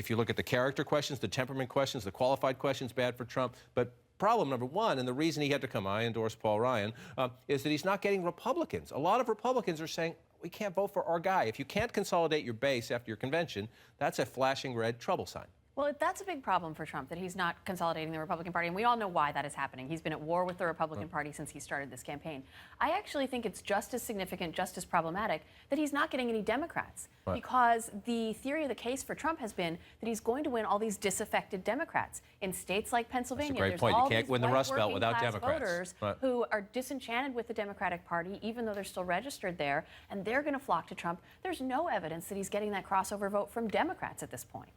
if you look at the character questions, the temperament questions, the qualified questions, bad for Trump. But problem number one, and the reason he had to come, I endorse Paul Ryan, is that he's not getting Republicans. A lot of Republicans are saying, we can't vote for our guy. If you can't consolidate your base after your convention, that's a flashing red trouble sign. Well, that's a big problem for Trump, that he's not consolidating the Republican Party, and we all know why that is happening. He's been at war with the Republican Party since he started this campaign. I actually think it's just as significant, just as problematic, that he's not getting any Democrats, because the theory of the case for Trump has been that he's going to win all these disaffected Democrats. In states like Pennsylvania, That's a great point. You can't win the Rust Belt without Democrats. Voters who are disenchanted with the Democratic Party, even though they're still registered there, and they're going to flock to Trump. There's no evidence that he's getting that crossover vote from Democrats at this point.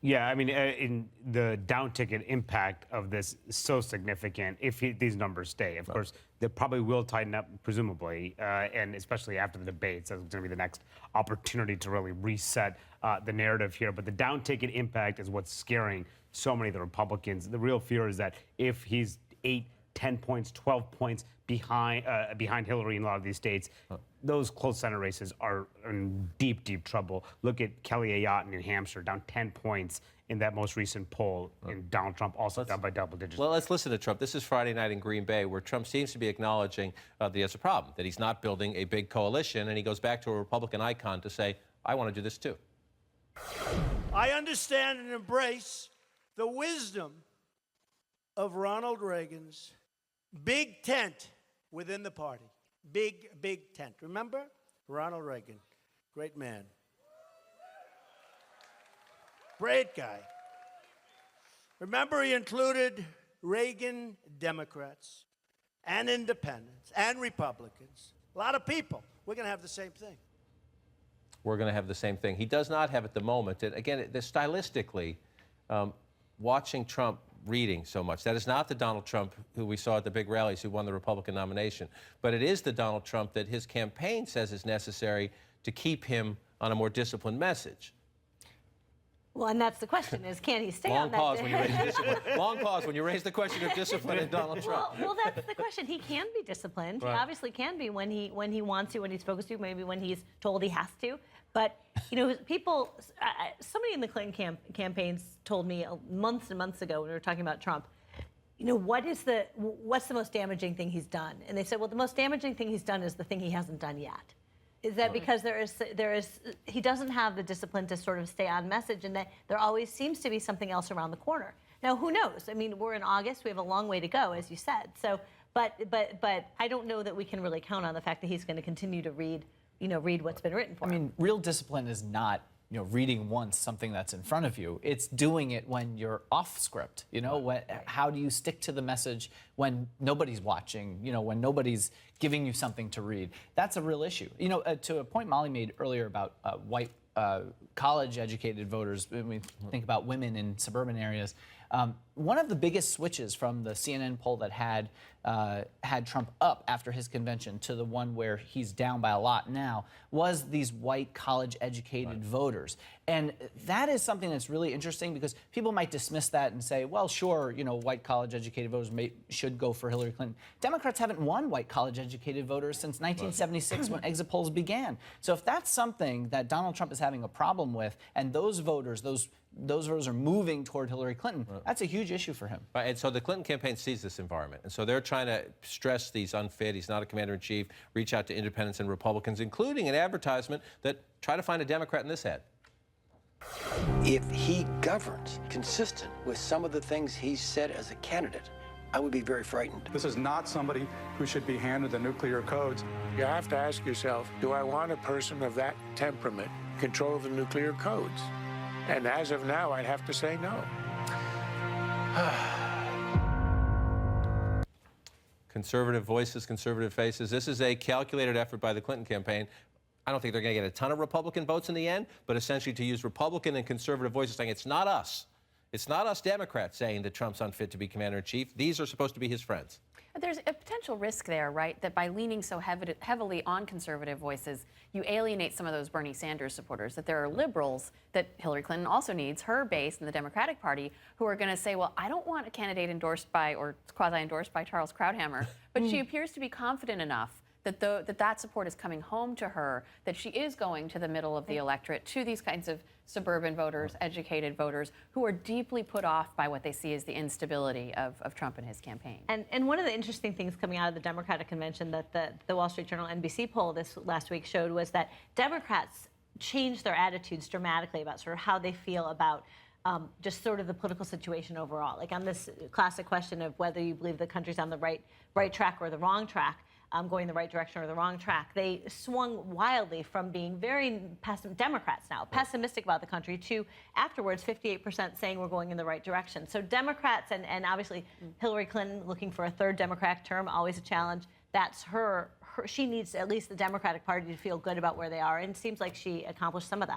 Yeah, I mean, in the down ticket impact of this is so significant if these numbers stay. Of course, they probably will tighten up, presumably, and especially after the debates. That's going to be the next opportunity to really reset the narrative here. But the down ticket impact is what's scaring so many of the Republicans. The real fear is that if he's 8, 10 points, 12 points behind Hillary in a lot of these states, those close Senate races are in deep, deep trouble. Look at Kelly Ayotte in New Hampshire, down 10 points in that most recent poll, and Donald Trump also down by double digits. Well, let's listen to Trump. This is Friday night in Green Bay, where Trump seems to be acknowledging that he has a problem, that he's not building a big coalition, and he goes back to a Republican icon to say, I want to do this too. I understand and embrace the wisdom of Ronald Reagan's big tent within the party. Big tent. Remember? Ronald Reagan. Great man. Great guy. Remember, he included Reagan Democrats and independents and Republicans. A lot of people. We're going to have the same thing. We're going to have the same thing. He does not have at the moment, and again, stylistically, watching Trump reading so much. That is not the Donald Trump who we saw at the big rallies who won the Republican nomination, but it is the Donald Trump that his campaign says is necessary to keep him on a more disciplined message. Well, and that's the question, is can he stay Long on that? pause when you raise discipline. Long pause when you raise the question of discipline in Donald Trump. Well, that's the question. He can be disciplined. Right. He obviously can be when he wants to, when he's focused to, maybe when he's told he has to. But, you know, people, somebody in the Clinton campaigns told me months and months ago when we were talking about Trump, you know, what's the most damaging thing he's done? And they said, well, the most damaging thing he's done is the thing he hasn't done yet. Is that because he doesn't have the discipline to sort of stay on message, and that there always seems to be something else around the corner. Now, who knows? I mean, we're in August. We have a long way to go, as you said. So, but I don't know that we can really count on the fact that he's going to continue to read what's been written for him. I mean, real discipline is not, you know, reading once something that's in front of you. It's doing it when you're off script. You know, how do you stick to the message when nobody's watching? You know, when nobody's giving you something to read. That's a real issue. You know, to a point Molly made earlier about white college-educated voters. When we think about women in suburban areas. One of the biggest switches from the CNN poll that had Trump up after his convention to the one where he's down by a lot now was these white college-educated voters. And that is something that's really interesting because people might dismiss that and say, well, sure, you know, white college-educated voters should go for Hillary Clinton. Democrats haven't won white college-educated voters since 1976 when exit polls began. So if that's something that Donald Trump is having a problem with, and those voters are moving toward Hillary Clinton, that's a huge issue for him. Right, and so the Clinton campaign sees this environment, and so they're trying to stress he's unfit, he's not a commander-in-chief, reach out to independents and Republicans, including an advertisement that try to find a Democrat in this ad. If he governs consistent with some of the things he's said as a candidate, I would be very frightened. This is not somebody who should be handed the nuclear codes. You have to ask yourself, do I want a person of that temperament control the nuclear codes? And as of now, I'd have to say no. Conservative voices, conservative faces. This is a calculated effort by the Clinton campaign. I don't think they're going to get a ton of Republican votes in the end, but essentially to use Republican and conservative voices saying it's not us. It's not us Democrats saying that Trump's unfit to be commander-in-chief. These are supposed to be his friends. But there's a potential risk there, right, that by leaning so heavily on conservative voices, you alienate some of those Bernie Sanders supporters, that there are liberals that Hillary Clinton also needs, her base in the Democratic Party, who are going to say, well, I don't want a candidate endorsed by or quasi-endorsed by Charles Krauthammer, but she appears to be confident enough that support is coming home to her, that she is going to the middle of the electorate, to these kinds of suburban voters, educated voters, who are deeply put off by what they see as the instability of Trump and his campaign. And one of the interesting things coming out of the Democratic convention that the Wall Street Journal NBC poll this last week showed was that Democrats changed their attitudes dramatically about sort of how they feel about just sort of the political situation overall. Like on this classic question of whether you believe the country's on the right track or the wrong track, going the right direction or the wrong track, they swung wildly from being very Democrats now, pessimistic about the country, to afterwards 58% saying we're going in the right direction. So Democrats, and obviously Hillary Clinton looking for a third Democratic term, always a challenge. That's her. She needs at least the Democratic Party to feel good about where they are, and it seems like she accomplished some of that.